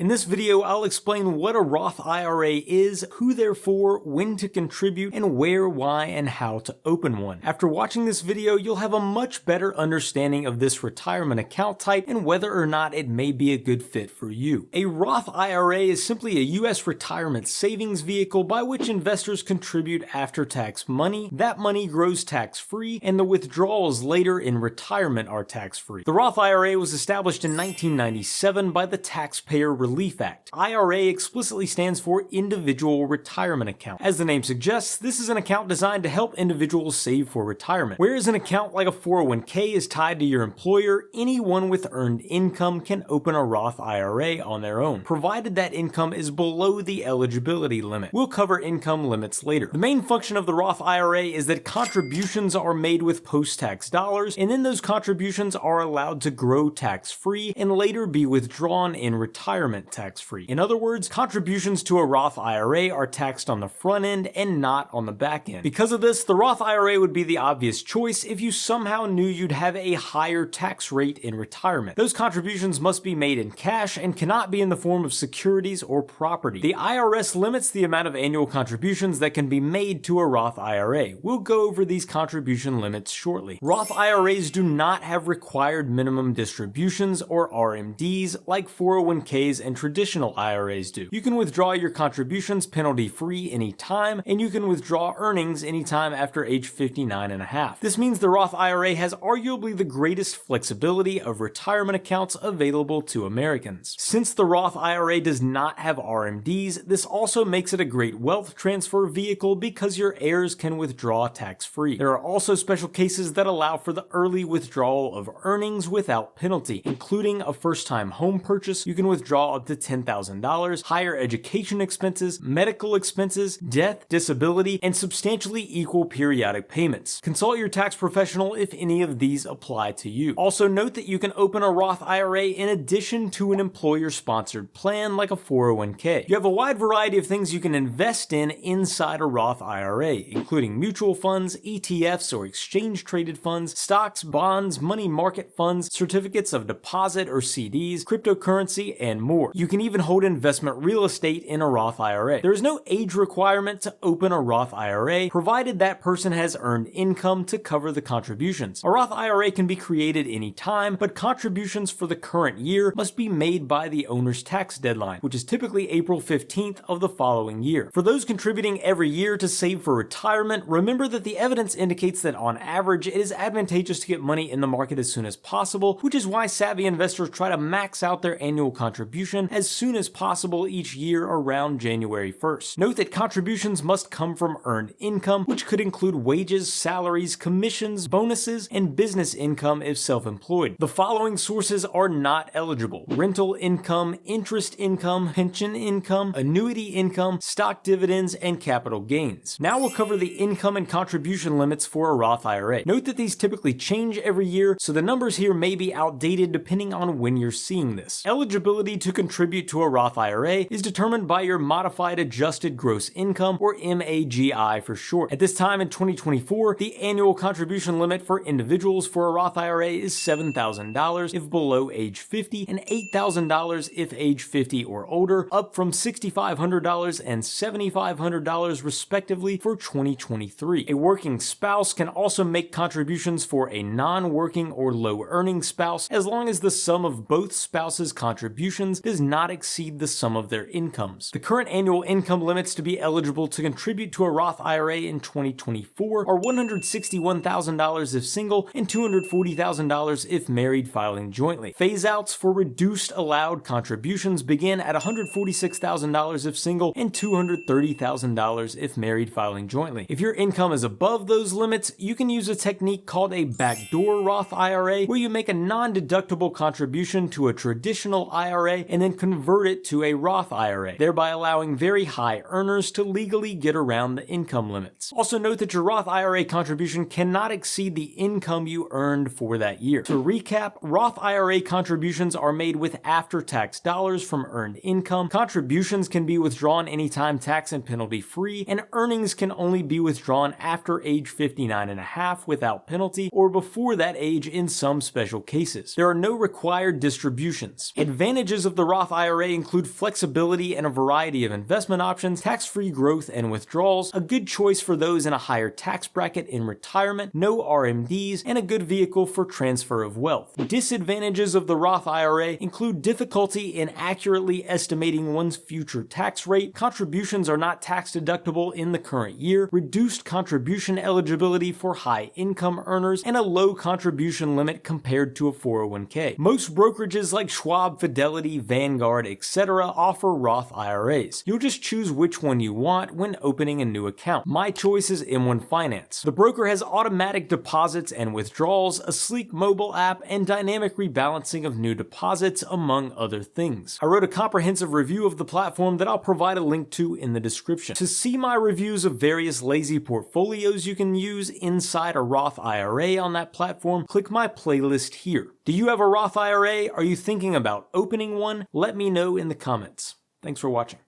In this video, I'll explain what a Roth IRA is, who they're for, when to contribute, and where, why, and how to open one. After watching this video, you'll have a much better understanding of this retirement account type and whether or not it may be a good fit for you. A Roth IRA is simply a U.S. retirement savings vehicle by which investors contribute after-tax money. That money grows tax-free, and the withdrawals later in retirement are tax-free. The Roth IRA was established in 1997 by the Taxpayer Relief Act. IRA explicitly stands for Individual Retirement Account. As the name suggests, this is an account designed to help individuals save for retirement. Whereas an account like a 401k is tied to your employer, anyone with earned income can open a Roth IRA on their own, provided that income is below the eligibility limit. We'll cover income limits later. The main function of the Roth IRA is that contributions are made with post-tax dollars, and then those contributions are allowed to grow tax-free and later be withdrawn in retirement tax-free. In other words, contributions to a Roth IRA are taxed on the front end and not on the back end. Because of this, the Roth IRA would be the obvious choice if you somehow knew you'd have a higher tax rate in retirement. Those contributions must be made in cash and cannot be in the form of securities or property. The IRS limits the amount of annual contributions that can be made to a Roth IRA. We'll go over these contribution limits shortly. Roth IRAs do not have required minimum distributions or RMDs like 401ks and traditional IRAs do. You can withdraw your contributions penalty-free anytime, and you can withdraw earnings anytime after age 59 and a half. This means the Roth IRA has arguably the greatest flexibility of retirement accounts available to Americans. Since the Roth IRA does not have RMDs, this also makes it a great wealth transfer vehicle because your heirs can withdraw tax-free. There are also special cases that allow for the early withdrawal of earnings without penalty, including a first-time home purchase. You can withdraw up to $10,000, higher education expenses, medical expenses, death, disability, and substantially equal periodic payments. Consult your tax professional if any of these apply to you. Also note that you can open a Roth IRA in addition to an employer-sponsored plan like a 401k. You have a wide variety of things you can invest in inside a Roth IRA, including mutual funds, ETFs or exchange-traded funds, stocks, bonds, money market funds, certificates of deposit or CDs, cryptocurrency, and more. You can even hold investment real estate in a Roth IRA. There is no age requirement to open a Roth IRA, provided that person has earned income to cover the contributions. A Roth IRA can be created anytime, but contributions for the current year must be made by the owner's tax deadline, which is typically April 15th of the following year. For those contributing every year to save for retirement, remember that the evidence indicates that on average, it is advantageous to get money in the market as soon as possible, which is why savvy investors try to max out their annual contribution as soon as possible each year around January 1st. Note that contributions must come from earned income, which could include wages, salaries, commissions, bonuses, and business income if self-employed. The following sources are not eligible: rental income, interest income, pension income, annuity income, stock dividends, and capital gains. Now we'll cover the income and contribution limits for a Roth IRA. Note that these typically change every year, so the numbers here may be outdated depending on when you're seeing this. Eligibility to contribute to a Roth IRA is determined by your modified adjusted gross income, or MAGI for short. At this time in 2024, the annual contribution limit for individuals for a Roth IRA is $7,000 if below age 50 and $8,000 if age 50 or older, up from $6,500 and $7,500 respectively for 2023. A working spouse can also make contributions for a non-working or low-earning spouse as long as the sum of both spouses' contributions does not exceed the sum of their incomes. The current annual income limits to be eligible to contribute to a Roth IRA in 2024 are $161,000 if single and $240,000 if married filing jointly. Phase-outs for reduced allowed contributions begin at $146,000 if single and $230,000 if married filing jointly. If your income is above those limits, you can use a technique called a backdoor Roth IRA, where you make a non-deductible contribution to a traditional IRA and then convert it to a Roth IRA, thereby allowing very high earners to legally get around the income limits. Also note that your Roth IRA contribution cannot exceed the income you earned for that year. To recap, Roth IRA contributions are made with after-tax dollars from earned income. Contributions can be withdrawn anytime tax and penalty free, and earnings can only be withdrawn after age 59 and a half without penalty, or before that age in some special cases. There are no required distributions. Advantages of the Roth IRA include flexibility and a variety of investment options, tax-free growth and withdrawals, a good choice for those in a higher tax bracket in retirement, no RMDs, and a good vehicle for transfer of wealth. Disadvantages of the Roth IRA include difficulty in accurately estimating one's future tax rate, contributions are not tax deductible in the current year, reduced contribution eligibility for high income earners, and a low contribution limit compared to a 401k. Most brokerages like Schwab, Fidelity, Vanguard, etc. offer Roth IRAs. You'll just choose which one you want when opening a new account. My choice is M1 Finance. The broker has automatic deposits and withdrawals, a sleek mobile app, and dynamic rebalancing of new deposits, among other things. I wrote a comprehensive review of the platform that I'll provide a link to in the description. To see my reviews of various lazy portfolios you can use inside a Roth IRA on that platform, click my playlist here. Do you have a Roth IRA? Are you thinking about opening one? Let me know in the comments. Thanks for watching.